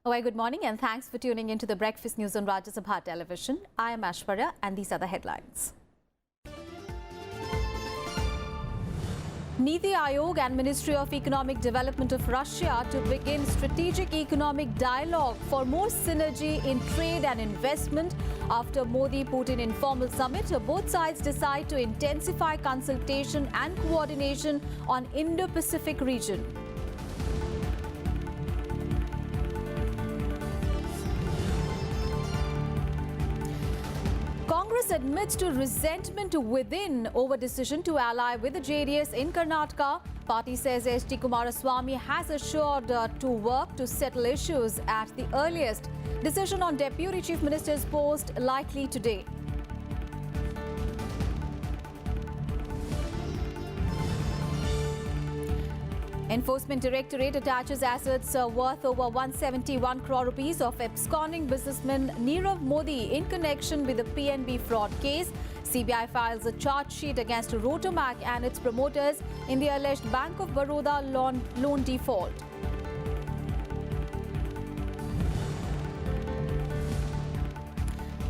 Oh, good morning and thanks for tuning into the Breakfast News on Rajya Sabha television. I am Ashwarya and these are the headlines. Niti Aayog and Ministry of Economic Development of Russia to begin strategic economic dialogue for more synergy in trade and investment. After Modi-Putin informal summit, both sides decide to intensify consultation and coordination on Indo-Pacific region. Congress admits to resentment within over decision to ally with the JDS in Karnataka. Party says H.D. Kumaraswamy has assured to work to settle issues at the earliest. Decision on Deputy Chief Minister's post likely today. Enforcement Directorate attaches assets worth over 171 crore rupees of absconding businessman Nirav Modi in connection with the PNB fraud case. CBI files a charge sheet against Rotomac and its promoters in the alleged Bank of Baroda loan default.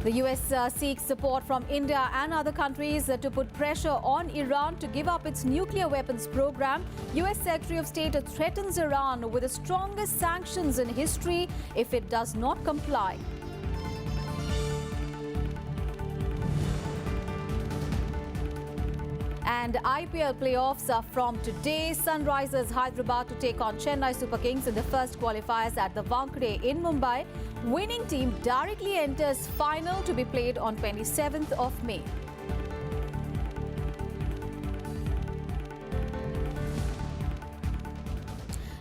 The US seeks support from India and other countries to put pressure on Iran to give up its nuclear weapons program. US Secretary of State threatens Iran with the strongest sanctions in history if it does not comply. And IPL playoffs are from today. Sunrisers Hyderabad to take on Chennai Super Kings in the first qualifiers at the Wankhede in Mumbai. Winning team directly enters final to be played on 27th of May.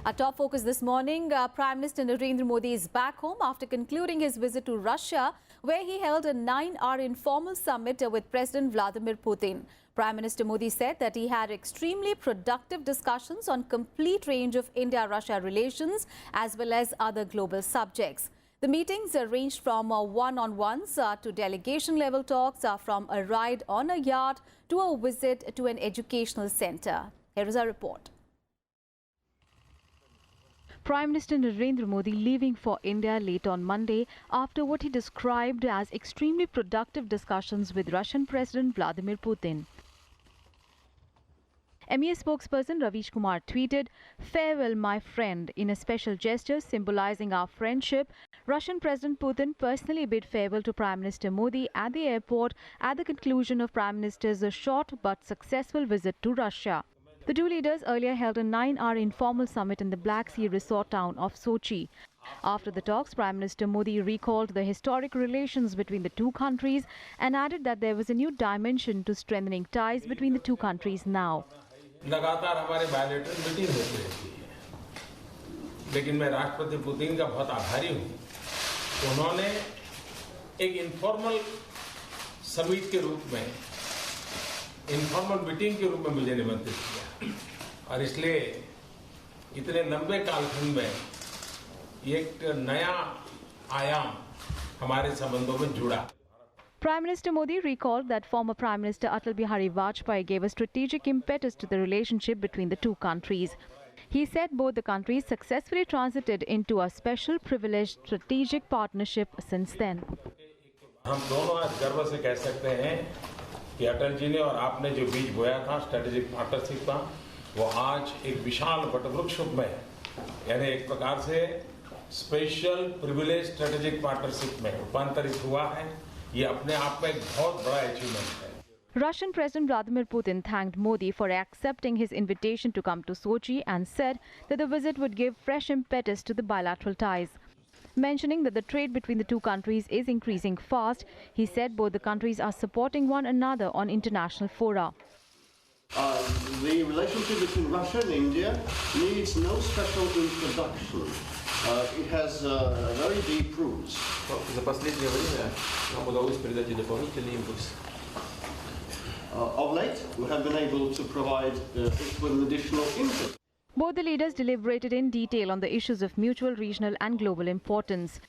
Our top focus this morning, Prime Minister Nirav Modi is back home after concluding his visit to Russia, where he held a 9-hour informal summit with President Vladimir Putin. Prime Minister Modi said that he had extremely productive discussions on complete range of India-Russia relations as well as other global subjects. The meetings ranged from one-on-ones to delegation-level talks, from a ride on a yacht to a visit to an educational center. Here is our report. Prime Minister Nirav Modi leaving for India late on Monday after what he described as extremely productive discussions with Russian President Vladimir Putin. MEA spokesperson Ravish Kumar tweeted, "Farewell, my friend." In a special gesture symbolizing our friendship, Russian President Putin personally bid farewell to Prime Minister Modi at the airport at the conclusion of Prime Minister's short but successful visit to Russia. The two leaders earlier held a 9-hour informal summit in the Black Sea resort town of Sochi. After the talks, Prime Minister Modi recalled the historic relations between the two countries and added that there was a new dimension to strengthening ties between the two countries now. लगातार हमारे bilateral meeting होती रहती है, लेकिन मैं राष्ट्रपति Putin का बहुत आभारी हूँ। उन्होंने एक इनफॉर्मल समिट के रूप में, इनफॉर्मल मीटिंग के रूप में मुझे निमंत्रित किया और इसलिए इतने लंबे कालखंड में एक नया आयाम हमारे संबंधों में जुड़ा। Prime Minister Modi recalled that former Prime Minister Atal Bihari Vajpayee gave a strategic impetus to the relationship between the two countries. He said both the countries successfully transited into a special privileged strategic partnership since then. हम दोनों आज गर्व से कह सकते हैं कि अटल जी ने और आपने जो बीज बोया था स्ट्रेटेजिक पार्टनरशिप का, वो आज एक विशाल वटवृक्ष में, यानी एक प्रकार से स्पेशल प्रिविलेज स्ट्रेटेजिक पार्टनरशिप में रूपांतरित हुआ है। ये अपने आप में एक बहुत बड़ा अचीवमेंट है। Russian President Vladimir Putin thanked Modi for accepting his invitation to come to Sochi and said that the visit would give fresh impetus to the bilateral ties. Mentioning that the trade between the two countries is increasing fast, he said both the countries are supporting one another on international fora. The relationship between Russia and India needs no special introduction. It has very deep roots. За последнее время нам удалось придать и дополнительный импульс. Of late, we have been able to provide it with an additional input. Both the leaders deliberated in detail on the issues of mutual, regional and global importance.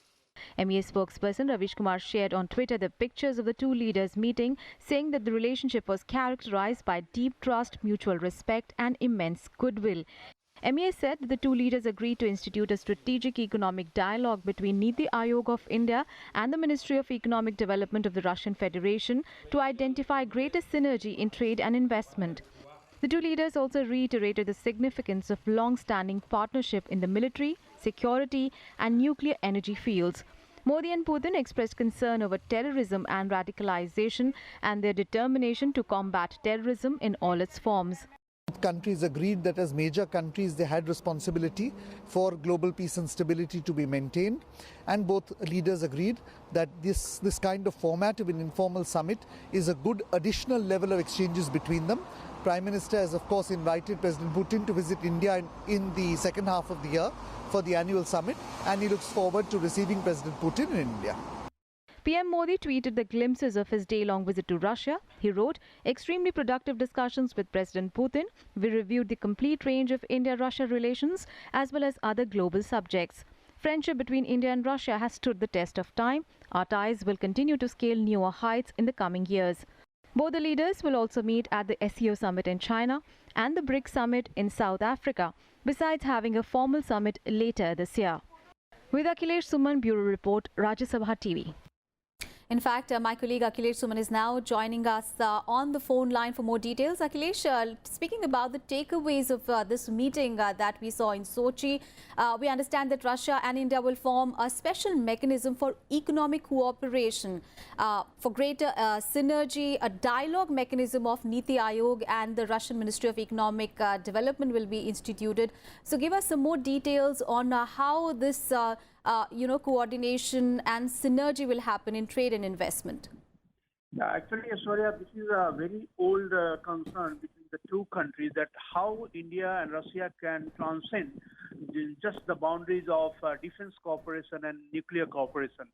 MEA spokesperson Ravish Kumar shared on Twitter the pictures of the two leaders meeting, saying that the relationship was characterized by deep trust, mutual respect and immense goodwill. MEA said the two leaders agreed to institute a strategic economic dialogue between Niti Aayog of India and the Ministry of Economic Development of the Russian Federation to identify greater synergy in trade and investment. The two leaders also reiterated the significance of long-standing partnership in the military, security and nuclear energy fields. Modi and Putin expressed concern over terrorism and radicalization and their determination to combat terrorism in all its forms. Countries agreed that as major countries they had responsibility for global peace and stability to be maintained, and both leaders agreed that this kind of format of an informal summit is a good additional level of exchanges between them. Prime Minister has of course invited President Putin to visit India in the second half of the year for the annual summit, and he looks forward to receiving President Putin in India. PM Modi tweeted the glimpses of his day-long visit to Russia. He wrote, "Extremely productive discussions with President Putin. We reviewed the complete range of India-Russia relations as well as other global subjects. Friendship between India and Russia has stood the test of time. Our ties will continue to scale newer heights in the coming years." Both the leaders will also meet at the SEO summit in China and the BRICS summit in South Africa, besides having a formal summit later this year. With Akhilesh Suman, Bureau Report, Rajya Sabha TV. In fact, my colleague Akhilesh Suman is now joining us on the phone line for more details. Akhilesh, speaking about the takeaways of this meeting that we saw in Sochi, we understand that Russia and India will form a special mechanism for economic cooperation, for greater synergy. A dialogue mechanism of Niti Aayog and the Russian Ministry of Economic Development will be instituted. So give us some more details on how this coordination and synergy will happen in trade and investment. Yeah, actually, Aishwarya, this is a very old concern between the two countries, that how India and Russia can transcend just the boundaries of defense cooperation and nuclear cooperation.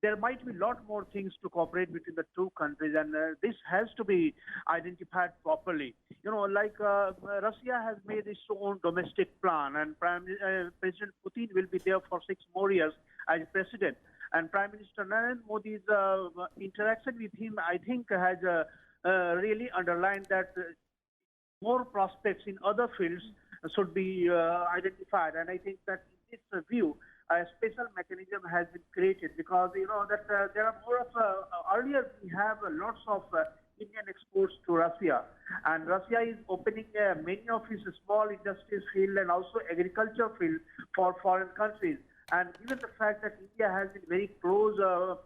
There might be a lot more things to cooperate between the two countries, and this has to be identified properly. Russia has made its own domestic plan, and President Putin will be there for 6 more years as president. And Prime Minister Nirav Modi's interaction with him, I think, has really underlined that more prospects in other fields should be identified. And I think that in this view, a special mechanism has been created, because that there are more of earlier we have lots of Indian exports to Russia, and Russia is opening many of its small industries field and also agriculture field for foreign countries. And given the fact that India has been very close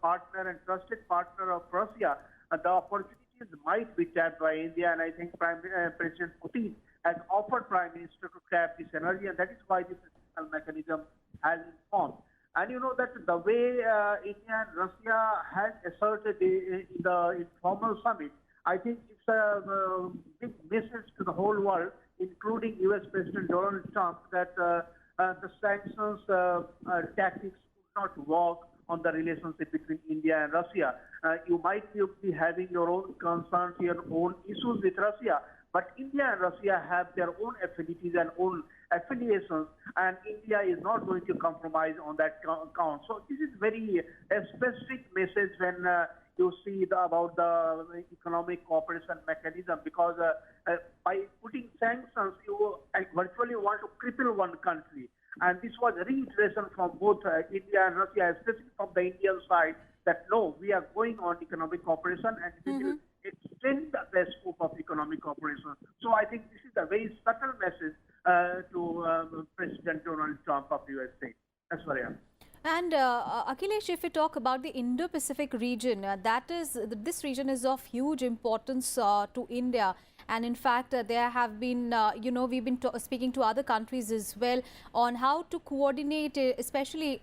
partner and trusted partner of Russia, the opportunities might be tapped by India, and I think President Putin has offered Prime Minister to tap this energy, and that is why this special mechanism has been formed. And you know that the way India and Russia has asserted in the informal summit, I think it's a big message to the whole world, including US President Donald Trump, that the sanctions tactics would not work on the relationship between India and Russia. You might be having your own concerns, your own issues with Russia, but India and Russia have their own affinities and own affiliations, and India is not going to compromise on that count. So this is very specific message when you see about the economic cooperation mechanism, because by putting sanctions, you virtually want to cripple one country. And this was a reiteration from both India and Russia, especially from the Indian side, that no, we are going on economic cooperation, and we will extend the scope of economic cooperation. So I think this is a very subtle message to President Donald Trump of the USA. That's what I am. And Akhilesh, if we talk about the Indo-Pacific region, this region is of huge importance to India. And in fact, there have been, we've been speaking to other countries as well on how to coordinate, especially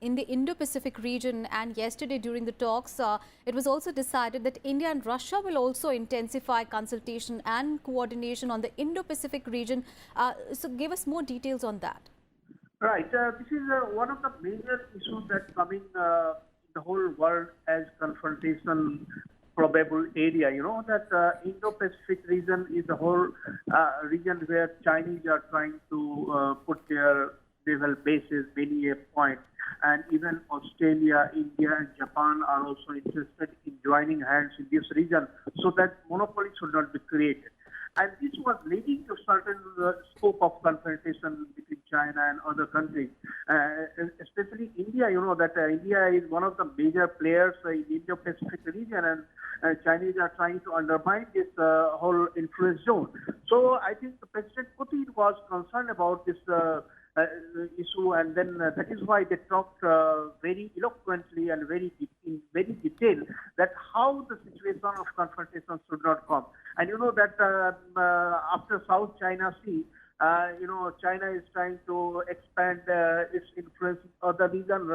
in the Indo-Pacific region. And yesterday during the talks, it was also decided that India and Russia will also intensify consultation and coordination on the Indo-Pacific region. So give us more details on that. Right. This is one of the major issues that's coming in the whole world as confrontation probable area. You know that Indo-Pacific region is the whole region where Chinese are trying to put their naval bases many a point. And even Australia, India and Japan are also interested in joining hands in this region so that monopoly should not be created. And this was leading to certain scope of confrontation between China and other countries, especially India. You know that India is one of the major players in the Indo-Pacific region, and Chinese are trying to undermine this whole influence zone. So I think President Putin was concerned about this issue, and then that is why they talked very eloquently and in very detail that how the situation of confrontation should not come. And you know that after South China Sea, China is trying to expand its influence in other regions,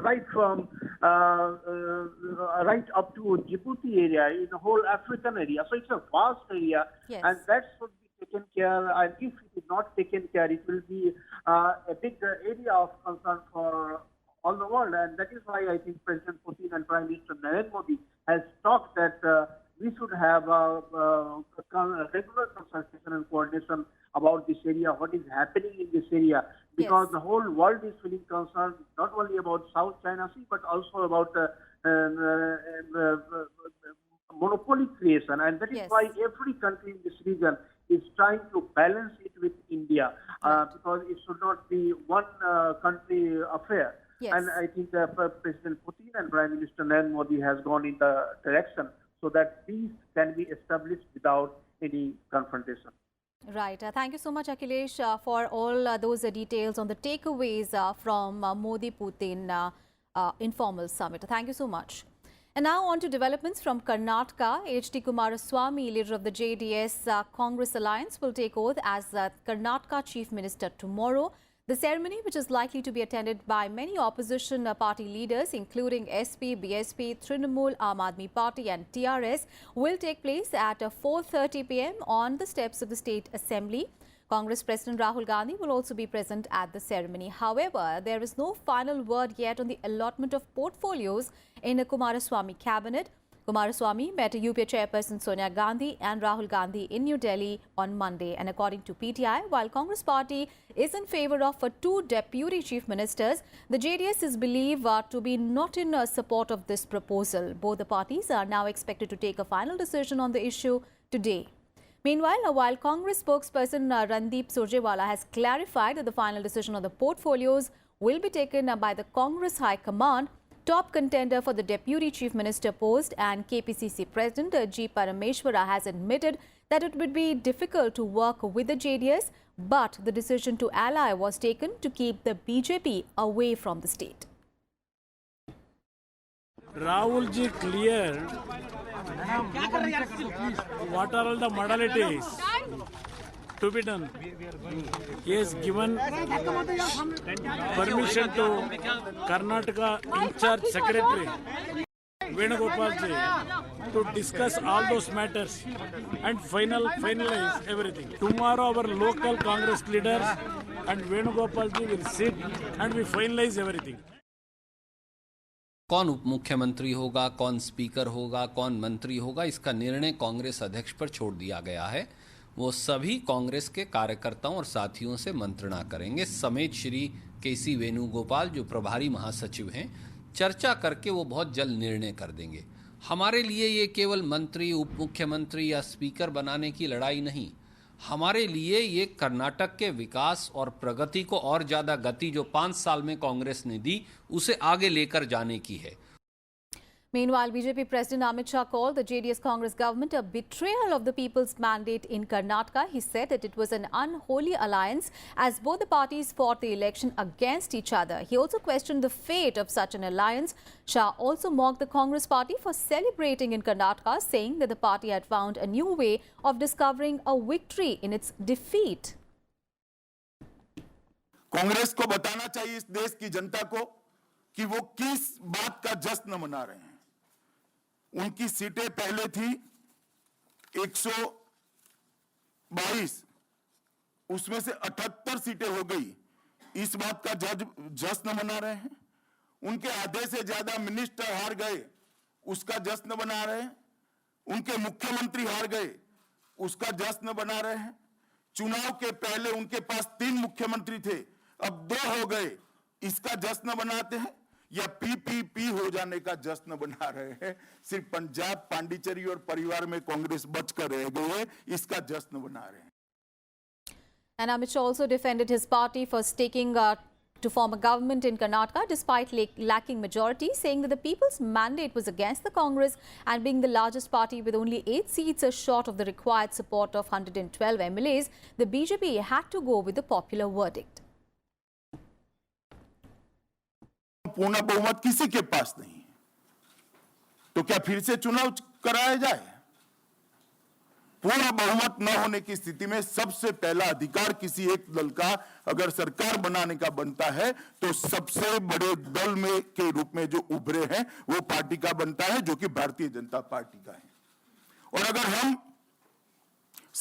right from right up to Djibouti area, in the whole African area. So it's a vast area, Yes. and that should be taken care. And if it is not taken care, it will be a big area of concern for all the world. And that is why I think President Putin and Prime Minister Nirav Modi has talked that we should have regular consultation and coordination about this area, what is happening in this area, because Yes. the whole world is feeling concerned not only about South China Sea but also about monopoly creation, and that is Yes. why every country in this region is trying to balance it with India, because it should not be one country affair. Yes. And I think President Putin and Prime Minister Nirav Modi has gone in the direction so that peace can be established without any confrontation. Right. Thank you so much, Akhilesh, for all those details on the takeaways from Modi-Putin informal summit. Thank you so much. And now on to developments from Karnataka. H.D. Kumaraswamy, leader of the JDS Congress Alliance, will take oath as Karnataka Chief Minister tomorrow. The ceremony, which is likely to be attended by many opposition party leaders, including SP, BSP, Trinamool, Aam Aadmi Party and TRS, will take place at 4:30 p.m. on the steps of the State Assembly. Congress President Rahul Gandhi will also be present at the ceremony. However, there is no final word yet on the allotment of portfolios in a Kumaraswamy cabinet. Kumaraswamy met UPA Chairperson Sonia Gandhi and Rahul Gandhi in New Delhi on Monday. And according to PTI, while Congress party is in favour of 2 deputy chief ministers, the JDS is believed to be not in support of this proposal. Both the parties are now expected to take a final decision on the issue today. Meanwhile, while Congress spokesperson Randeep Surjewala has clarified that the final decision on the portfolios will be taken by the Congress High Command, top contender for the Deputy Chief Minister post and KPCC President G. Parameshwara has admitted that it would be difficult to work with the JDS, but the decision to ally was taken to keep the BJP away from the state. Rahul ji cleared what are all the modalities to be done. He has given permission to Karnataka in-charge secretary Venugopal ji to discuss all those matters and finalize everything. Tomorrow our local Congress leaders and Venugopal ji will sit and we finalize everything. कौन उप मुख्यमंत्री होगा, कौन speaker होगा, कौन मंत्री होगा, इसका निर्णय कांग्रेस अध्यक्ष पर छोड़ दिया गया है। वो सभी कांग्रेस के कार्यकर्ताओं और साथियों से मंत्रणा करेंगे समेत श्री केसी वेणुगोपाल जो प्रभारी महासचिव हैं, चर्चा करके वो बहुत जल्द निर्णय कर देंगे। हमारे लिए ये केवल मंत्री, उप मुख्यमंत्री या स्पीकर बनाने की लड़ाई नहीं, हमारे लिए ये कर्नाटक के विकास और प्रगति को और ज्यादा गति जो 5 साल में कांग्रेस ने दी उसे आगे लेकर जाने की है। Meanwhile, BJP President Amit Shah called the JDS Congress government a betrayal of the people's mandate in Karnataka. He said that it was an unholy alliance as both the parties fought the election against each other. He also questioned the fate of such an alliance. Shah also mocked the Congress party for celebrating in Karnataka, saying that the party had found a new way of discovering a victory in its defeat. Congress को बताना चाहिए इस देश की जनता को कि वो किस बात का जश्न मना रहे हैं। उनकी सीटें पहले थी 122, उसमें से 78 सीटें हो गई। इस बात का जश्न मना रहे हैं। उनके आधे से ज्यादा मिनिस्टर हार गए, उसका जश्न बना रहे हैं। उनके मुख्यमंत्री हार गए, उसका जश्न बना रहे हैं। चुनाव के पहले उनके पास 3 मुख्यमंत्री थे, अब 2 हो गए, इसका जश्न बनाते हैं। या पीपीपी हो जाने का जश्न बना रहे हैं। सिर्फ पंजाब, पांडिचेरी और परिवार में कांग्रेस बचकर रह गए, इसका जश्न बना रहे हैं। And Amit Shah also defended his party for sticking to form a government in Karnataka despite lacking majority, saying that the people's mandate was against the Congress and being the largest party with only 8 seats short of the required support of 112 MLAs, the BJP had to go with the popular verdict. पूर्ण बहुमत किसी के पास नहीं है, तो क्या फिर से चुनाव कराया जाए? पूर्ण बहुमत न होने की स्थिति में सबसे पहला अधिकार किसी एक दल का अगर सरकार बनाने का बनता है तो सबसे बड़े दल में के रूप में जो उभरे हैं वो पार्टी का बनता है, जो कि भारतीय जनता पार्टी का है। और अगर हम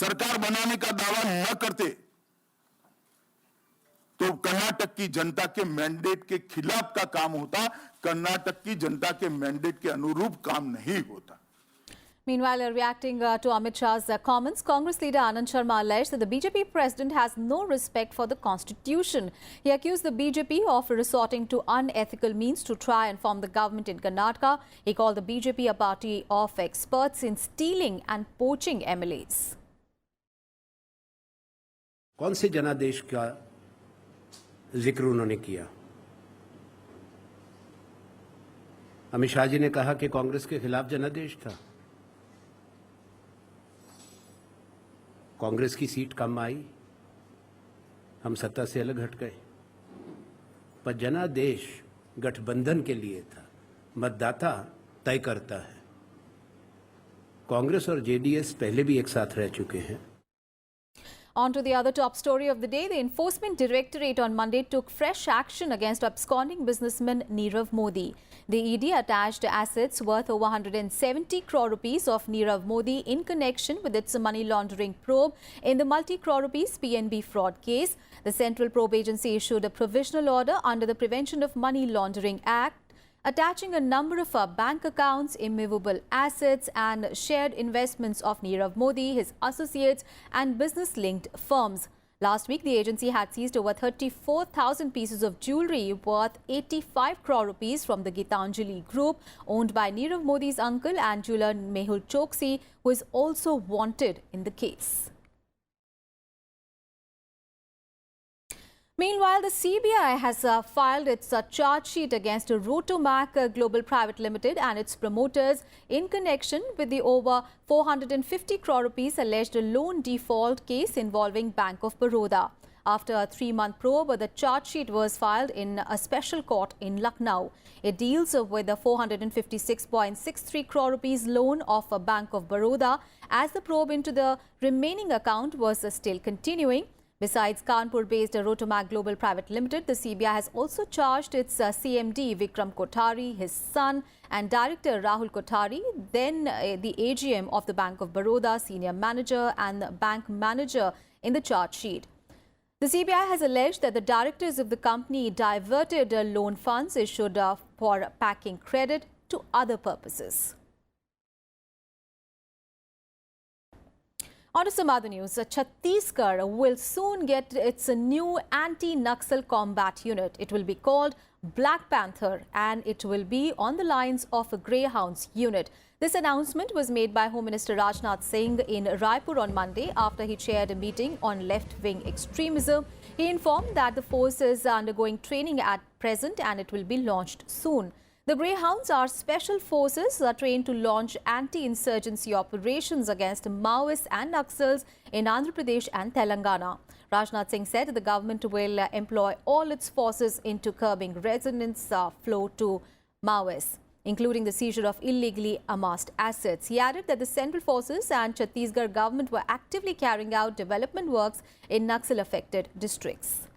सरकार बनाने का दावा न करते तो कर्नाटक की जनता के मैंडेट के खिलाफ का काम होता, कर्नाटक की जनता के मैंडेट के अनुरूप काम नहीं होता। Meanwhile, reacting to Amit Shah's comments, Congress leader Anand Sharma alleged that the BJP president has no respect for the constitution. He accused the BJP of resorting to unethical means to try and form the government in Karnataka. He called the BJP a party of experts in stealing and poaching MLAs. कौन से जनादेश का जिक्र उन्होंने किया? अमित शाह जी ने कहा कि कांग्रेस के खिलाफ जनादेश था। कांग्रेस की सीट कम आई, हम सत्ता से अलग हट गए, पर जनादेश गठबंधन के लिए था। मतदाता तय करता है। कांग्रेस और जेडीएस पहले भी एक साथ रह चुके हैं। On to the other top story of the day. The Enforcement Directorate on Monday took fresh action against absconding businessman Nirav Modi. The ED attached assets worth over 170 crore rupees of Nirav Modi in connection with its money laundering probe in the multi-crore rupees PNB fraud case. The Central Probe Agency issued a provisional order under the Prevention of Money Laundering Act, attaching a number of bank accounts, immovable assets and shared investments of Nirav Modi, his associates and business-linked firms. Last week, the agency had seized over 34,000 pieces of jewellery worth 85 crore rupees from the Gitanjali Group, owned by Nirav Modi's uncle and jeweller Mehul Choksi, who is also wanted in the case. Meanwhile, the CBI has filed its charge sheet against Rotomac Global Private Limited and its promoters in connection with the over 450 crore rupees alleged loan default case involving Bank of Baroda. After a 3-month probe, the charge sheet was filed in a special court in Lucknow. It deals with the 456.63 crore rupees loan of Bank of Baroda, as the probe into the remaining account was still continuing. Besides Kanpur-based Rotomac Global Private Limited, the CBI has also charged its CMD Vikram Kothari, his son and director Rahul Kothari, then the AGM of the Bank of Baroda, senior manager and bank manager in the charge sheet. The CBI has alleged that the directors of the company diverted loan funds issued for packing credit to other purposes. On to some other news. Chhattisgarh will soon get its new anti-Naxal combat unit. It will be called Black Panther and it will be on the lines of a Greyhounds unit. This announcement was made by Home Minister Rajnath Singh in Raipur on Monday after he chaired a meeting on left-wing extremism. He informed that the force is undergoing training at present and it will be launched soon. The Greyhounds are special forces trained to launch anti-insurgency operations against Maoists and Naxals in Andhra Pradesh and Telangana. Rajnath Singh said the government will employ all its forces into curbing resistance flow to Maoists, including the seizure of illegally amassed assets. He added that the central forces and Chhattisgarh government were actively carrying out development works in Naxal-affected districts.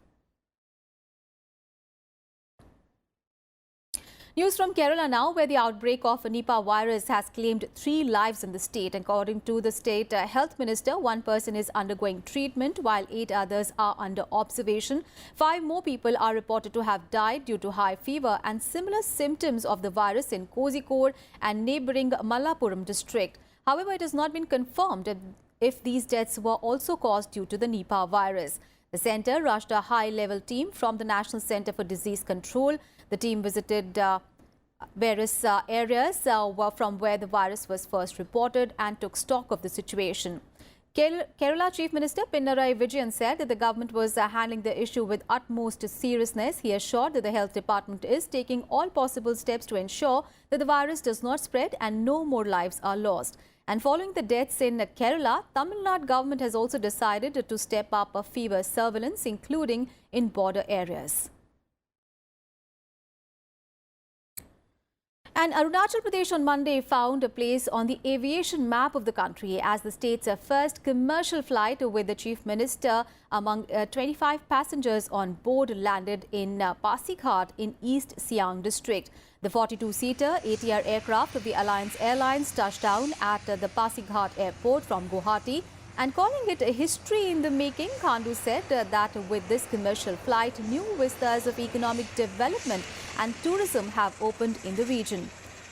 News from Kerala now, where the outbreak of Nipah virus has claimed 3 lives in the state. According to the state health minister, 1 person is undergoing treatment while 8 others are under observation. 5 more people are reported to have died due to high fever and similar symptoms of the virus in Kozhikode and neighbouring Malappuram district. However, it has not been confirmed if these deaths were also caused due to the Nipah virus. The centre rushed a high-level team from the National Centre for Disease Control, The team visited various areas from where the virus was first reported and took stock of the situation. Kerala Chief Minister Pinarayi Vijayan said that the government was handling the issue with utmost seriousness. He assured that the health department is taking all possible steps to ensure that the virus does not spread and no more lives are lost. And following the deaths in Kerala, Tamil Nadu government has also decided to step up a fever surveillance, including in border areas. And Arunachal Pradesh on Monday found a place on the aviation map of the country as the state's first commercial flight with the Chief Minister among 25 passengers on board landed in Pasighat in East Siang district. The 42-seater ATR aircraft of the Alliance Airlines touched down at the Pasighat airport from Guwahati. And calling it a history in the making, Khandu said that with this commercial flight, new vistas of economic development and tourism have opened in the region.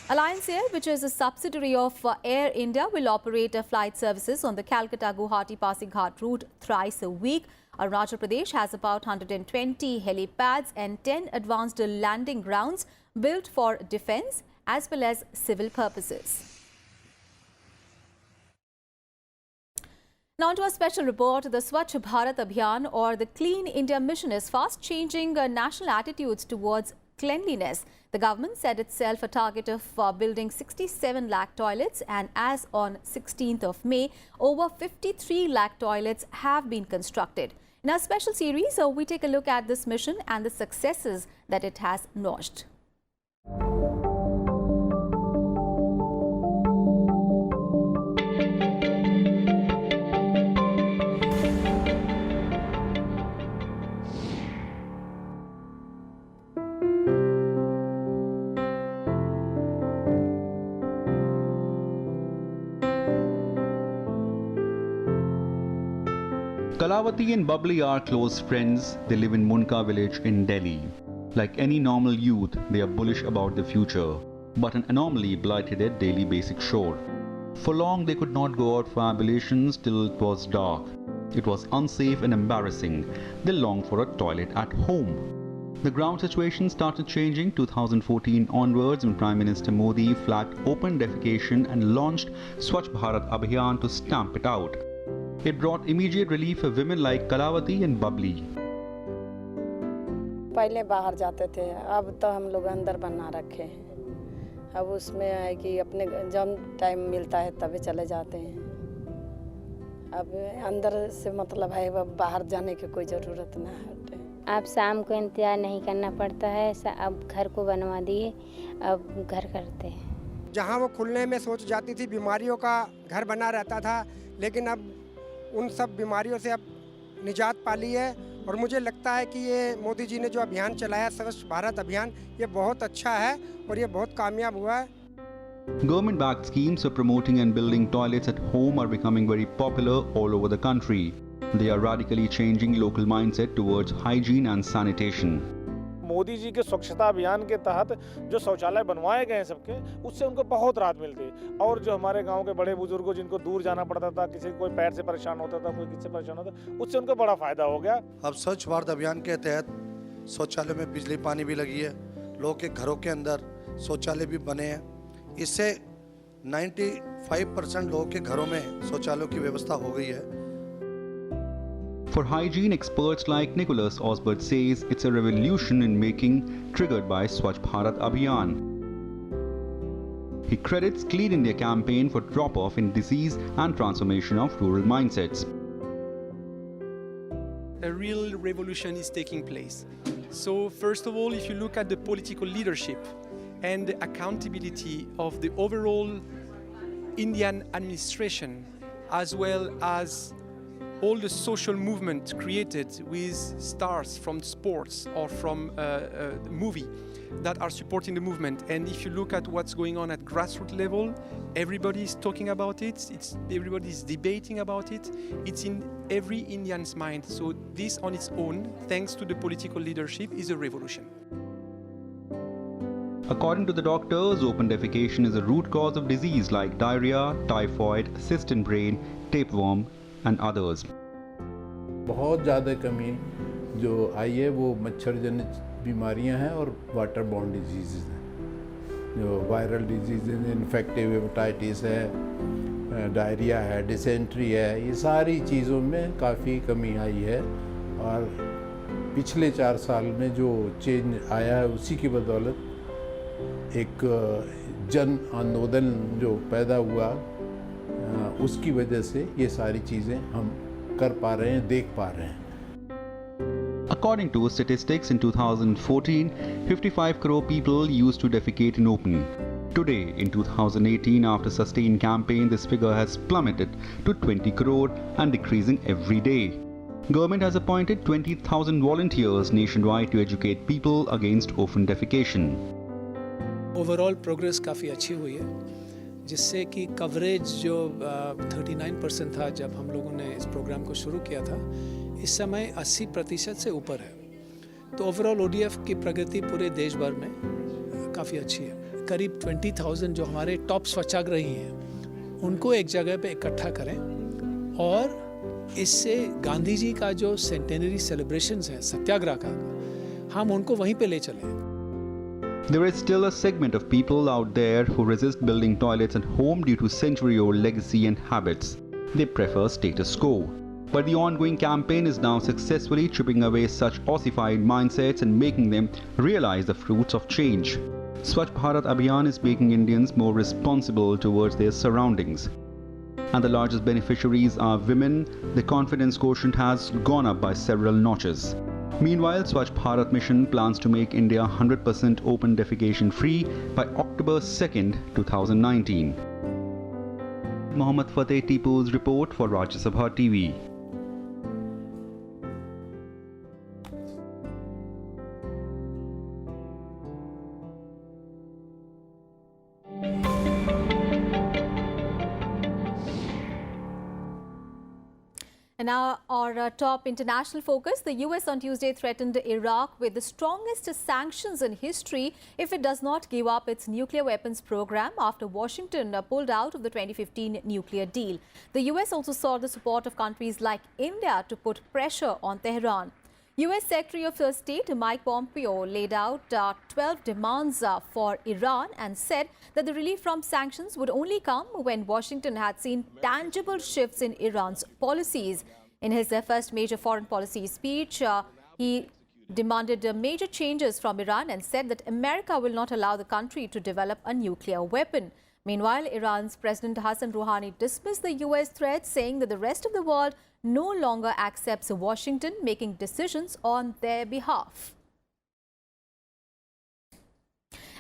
Alliance Air, which is a subsidiary of Air India, will operate flight services on the Calcutta-Guwahati-Pasighat route thrice a week. Arunachal Pradesh has about 120 helipads and 10 advanced landing grounds built for defence as well as civil purposes. Now to a special report. The Swachh Bharat Abhiyan or the Clean India mission is fast changing national attitudes towards cleanliness. The government set itself a target of building 67 lakh toilets, and as on 16th of May, over 53 lakh toilets have been constructed. In our special series, we take a look at this mission and the successes that it has notched. Kalavati and Bubbly are close friends. They live in Munka village in Delhi. Like any normal youth, they are bullish about the future. But an anomaly blighted their daily basic chore. For long, they could not go out for ablutions till it was dark. It was unsafe and embarrassing. They longed for a toilet at home. The ground situation started changing 2014 onwards when Prime Minister Modi flagged open defecation and launched Swachh Bharat Abhiyan to stamp it out. It brought immediate relief for women like Kalavati and Bubbly. पहले बाहर जाते थे, अब तो हम लोग अंदर बना रखे हैं। अब उसमें है कि अपने जब टाइम मिलता है तभी चले जाते हैं। अब अंदर से मतलब है बाहर जाने की कोई ज़रूरत ना है। अब शाम को इंतजार नहीं करना पड़ता है, अब घर को बनवा दिए, अब घर करते हैं। जहाँ वो खुलने में सोच जाती थी बीमारियों का घर बना रहता था, लेकिन अब उन सब बीमारियों से अब निजात पा ली है। और मुझे लगता है कि ये मोदी जी ने जो अभियान चलाया स्वच्छ भारत अभियान, ये बहुत अच्छा है और ये बहुत कामयाब हुआ है। Government-backed schemes for promoting and building toilets at home are becoming very popular all over the country. They are radically changing local mindset towards hygiene and sanitation. Modi ji के स्वच्छता अभियान के तहत जो शौचालय बनवाए गए हैं सबके, उससे उनको बहुत राहत मिलती है। और जो हमारे गांव के बड़े बुजुर्गों जिनको दूर जाना पड़ता था, किसी कोई पैर से परेशान होता था, कोई किससे परेशान होता, उससे उनको बड़ा फायदा हो गया। अब स्वच्छ भारत अभियान के तहत शौचालय में बिजली पानी भी लगी है, लोगों के घरों के अंदर शौचालय भी बने हैं। इससे 95% लोगों के घरों में शौचालयों की व्यवस्था हो गई है। For hygiene, experts like Nicholas Osbert says it's a revolution in making triggered by Swachh Bharat Abhiyan. He credits Clean India campaign for drop-off in disease and transformation of rural mindsets. A real revolution is taking place. So first of all, if you look at the political leadership and the accountability of the overall Indian administration, as well as all the social movement created with stars from sports or from movie that are supporting the movement. And if you look at what's going on at grassroots level, everybody is talking about it, everybody is debating about it, it's in every Indian's mind. So this on its own, thanks to the political leadership, is a revolution. According to the doctors, open defecation is a root cause of disease like diarrhea, typhoid, cyst in brain, tapeworm, and others. बहुत ज़्यादा कमी जो आई है वो मच्छर जनित बीमारियां हैं और वाटर बॉर्न डिजीज़ हैं। जो वायरल डिजीज़, इन्फेक्टिव हेपेटाइटिस है, डायरिया है, डिसेंट्री है, ये सारी चीज़ों में काफ़ी कमी आई है। और पिछले 4 साल में जो चेंज आया है उसी की बदौलत एक जन आंदोलन जो पैदा हुआ, उसकी वजह से ये सारी चीज़ें हम कर पा रहे हैं, देख पा रहे हैं। According to statistics, in 2014, 55 crore people used to defecate in open. Today, in 2018, after sustained campaign, this figure has plummeted to 20 crore and decreasing every day. Government has appointed 20,000 volunteers nationwide to educate people against open defecation. Overall progress काफ़ी अच्छी हुई है, जिससे कि coverage जो 39% था जब हम लोगों ने इस प्रोग्राम को शुरू किया था, इस समय 80% से ऊपर है। तो ओवरऑल ODF की प्रगति पूरे देश भर में काफ़ी अच्छी है। करीब 20,000 जो हमारे टॉप स्वच्छाग्रही हैं, उनको एक जगह पे इकट्ठा करें और इससे गांधी जी का जो सेंटेनरी सेलिब्रेशंस है सत्याग्रह का, हम उनको वहीं पे ले चलें। There is still a segment of people out there who resist building toilets at home due to century-old legacy and habits. They prefer status quo. But the ongoing campaign is now successfully chipping away such ossified mindsets and making them realize the fruits of change. Swachh Bharat Abhiyan is making Indians more responsible towards their surroundings. And the largest beneficiaries are women. The confidence quotient has gone up by several notches. Meanwhile, Swachh Bharat Mission plans to make India 100% open defecation free by October 2nd, 2019. Mohammad Fateh Tipu's report for Rajya Sabha TV. And now our top international focus. The US on Tuesday threatened Iraq with the strongest sanctions in history if it does not give up its nuclear weapons program after Washington pulled out of the 2015 nuclear deal. The US also sought the support of countries like India to put pressure on Tehran. US Secretary of State Mike Pompeo laid out 12 demands for Iran and said that the relief from sanctions would only come when Washington had seen tangible shifts in Iran's policies. In his first major foreign policy speech, he demanded major changes from Iran and said that America will not allow the country to develop a nuclear weapon. Meanwhile, Iran's President Hassan Rouhani dismissed the US threat, saying that the rest of the world no longer accepts Washington making decisions on their behalf.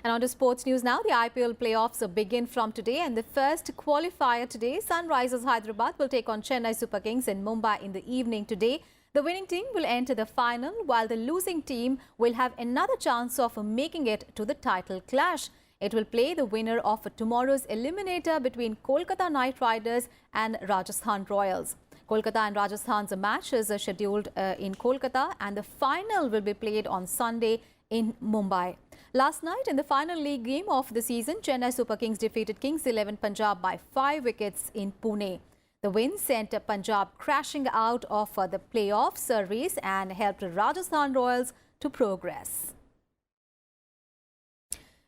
And on to sports news now. The IPL playoffs begin from today, and the first qualifier today, Sunrisers Hyderabad will take on Chennai Super Kings in Mumbai in the evening today. The winning team will enter the final, while the losing team will have another chance of making it to the title clash. It will play the winner of tomorrow's eliminator between Kolkata Knight Riders and Rajasthan Royals. Kolkata and Rajasthan's match is scheduled in Kolkata, and the final will be played on Sunday in Mumbai. Last night, in the final league game of the season, Chennai Super Kings defeated Kings 11 Punjab by 5 wickets in Pune. The win sent Punjab crashing out of the playoffs race and helped Rajasthan Royals to progress.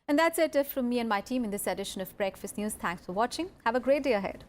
And that's it from me and my team in this edition of Breakfast News. Thanks for watching. Have a great day ahead.